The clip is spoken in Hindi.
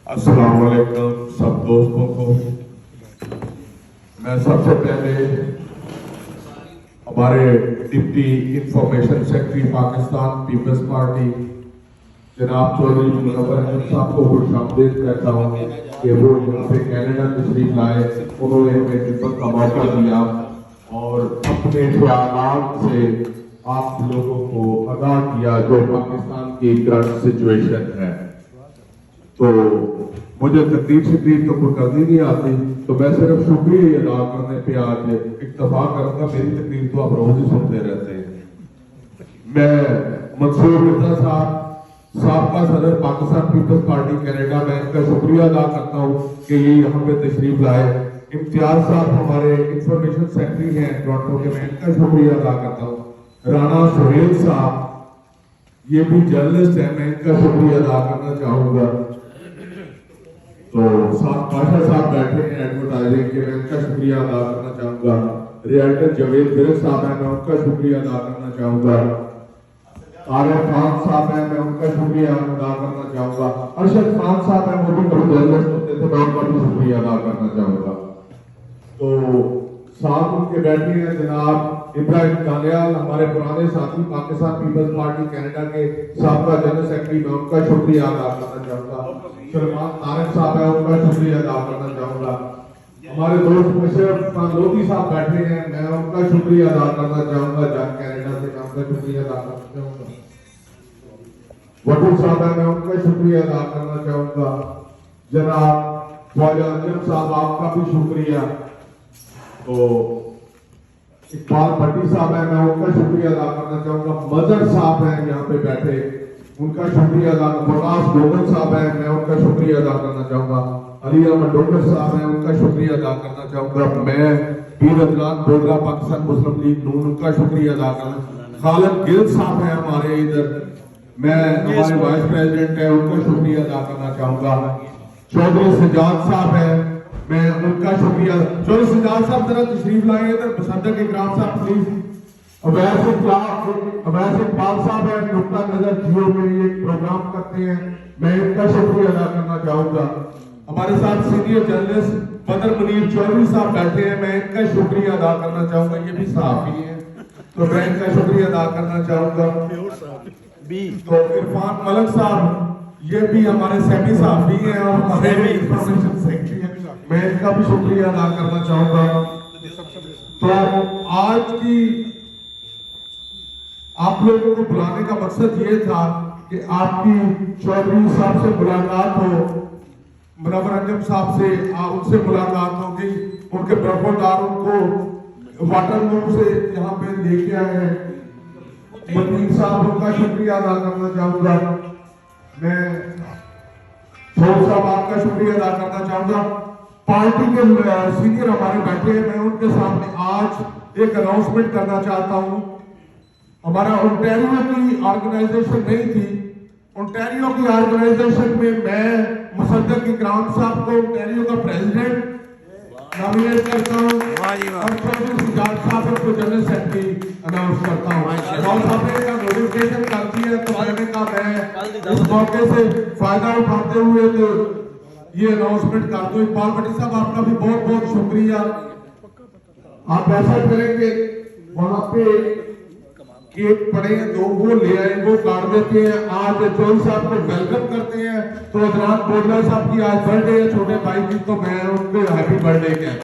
अस्सलाम वालेकुम सब दोस्तों को। मैं सबसे पहले हमारे deputy information secretary Pakistan peoples party जनाब चौधरी मुनव्वर अहमद साहब को खुशामदीद कहता हूँ कि वो यहाँ पे कनाडा तशरीफ लाए। उन्होंने हमें खिदमत का मौका दिया और अपने ख्यालात से आप लोगों को आगाह किया जो पाकिस्तान की करंट सिचुएशन है। तो मुझे तकलीफ तो कोई करनी नहीं आती, तो मैं सिर्फ शुक्रिया अदा करने पे आज इक्तफा करूंगा। मेरी तकलीफ तो आप रोज ही सुनते रहते हैं। मैं मंसूर मिर्जा साहब का सदर पाकिस्तान पीपल्स पार्टी कनाडा, मैं इनका शुक्रिया अदा करता हूँ कि ये यहाँ पे तशरीफ लाए। इम्तियाज साहब हमारे इंफॉर्मेशन सेक्रेटरी हैं टोरंटो के, मैं इनका शुक्रिया अदा करता हूँ। राणा सुहेल साहब ये भी जर्नलिस्ट है, मैं इनका शुक्रिया अदा करना चाहूंगा। तो साथ बादशाह साहब बैठे हैं एडवर्टाइजिंग के, मैं उनका शुक्रिया अदा करना चाहूंगा। रियल्टर जवेद बिरक साहब हैं, मैं उनका शुक्रिया अदा करना चाहूंगा। आरिफ खान साहब हैं, मैं उनका शुक्रिया अदा करना चाहूंगा। अरशद खान साहब हैं, वो भी बड़े जर्नलिस्ट होते थे, मैं उनका भी शुक्रिया अदा करना चाहूंगा। तो साथ उनके बैठे हैं जनाब इब्राहिम कालियाल, हमारे पुराने साथी पाकिस्तान पीपल्स पार्टी कनाडा के साबका जनरल सेक्रेटरी, मैं उनका शुक्रिया अदा करना चाहूंगा। सलमान तारिक साहब है, उनका शुक्रिया अदा करना चाहूंगा। हमारे दोस्त मुशर्रफ खान लोधी साहब बैठे हैं, मैं उनका शुक्रिया अदा करना चाहूंगा। जब कनाडा से मैं उनका शुक्रिया अदा करना चाहूंगा। वटू साहब है, मैं उनका शुक्रिया अदा करना चाहूंगा। जनाब ख्वाजा अंजम साहब, आपका भी शुक्रिया। तो इकबाल भट्टी साहब है, मैं उनका शुक्रिया अदा करना चाहूंगा। मदर साहब हैं यहाँ पे बैठे, उनका शुक्रिया अदा। प्रकाश डोगर साहब हैं, मैं उनका शुक्रिया अदा करना चाहूंगा। अली अहमद डोगर साहब हैं, उनका शुक्रिया अदा करना चाहूंगा। मैं पीर अदनान बोगरा पाकिस्तान मुस्लिम लीग नून, उनका शुक्रिया अदा करना। खालिद गिल साहब हैं हमारे इधर, मैं हमारे वाइस प्रेसिडेंट है, उनका शुक्रिया अदा करना चाहूंगा। चौधरी सजाद साहब हैं, मैं उनका शुक्रिया। चौधरी सजाद साहब जरा तशरीफ लाए इधर, बसंत इकराम साहब प्लीज। अवैस इकबाल साहब है, नुक्ता नजर जियो में एक प्रोग्राम करते हैं, मैं इनका शुक्रिया अदा करना चाहूंगा। हमारे साथ सीनियर जर्नलिस्ट बदर मुनीर चौधरी साहब बैठे हैं, मैं इनका शुक्रिया अदा करना चाहूंगा। ये भी सहाफी हैं, तो मैं इनका शुक्रिया अदा करना चाहूंगा। तो इरफान मलक साहब, ये भी हमारे सेमी सहाफी हैं और हमारे इंफॉर्मेशन सेक्रेटरी हैं, मैं इनका भी शुक्रिया अदा करना चाहूंगा। तो आज की आप लोगों को बुलाने का मकसद ये था कि आपकी चौधरी साहब से मुलाकात हो, मुनव्वर अंजम साहब से उनसे मुलाकात हो गई। उनके बरखुरदार उनको वाटर रूम से यहाँ पे लेके आए हैं। मतीन साहब, उनका शुक्रिया अदा करना चाहूंगा। मैं छोड़ साहब, आपका शुक्रिया अदा करना चाहूंगा। पार्टी के सीनियर हमारे बैठे हैं, मैं उनके सामने आज एक अनाउंसमेंट करना चाहता हूँ। हमारा ओंटारियो की ऑर्गेनाइजेशन नहीं थी, ओंटारियो की ऑर्गेनाइजेशन में मैं मुसद्दक इकराम साहब को ओंटारियो का प्रेसिडेंट नॉमिनेट करता हूँ और चौधरी सिजाद साहब को जनरल सेक्रेटरी अनाउंस करता हूँ। और साहब का नोटिफिकेशन कर दिया, तो मैंने कहा मैं इस मौके से फायदा उठाते हुए तो ये अनाउंसमेंट कर दूं। इकबाल भट्टी साहब, आपका भी बहुत बहुत शुक्रिया। आप ऐसा करेंगे, वहां पे केक पड़े हैं, दो वो ले आए, वो काट देते हैं। आज चौधरी साहब को वेलकम करते हैं। तो अदनान बोगरा साहब की आज बर्थडे है छोटे भाई की, तो मैं उनको हैप्पी बर्थडे कहता हूं।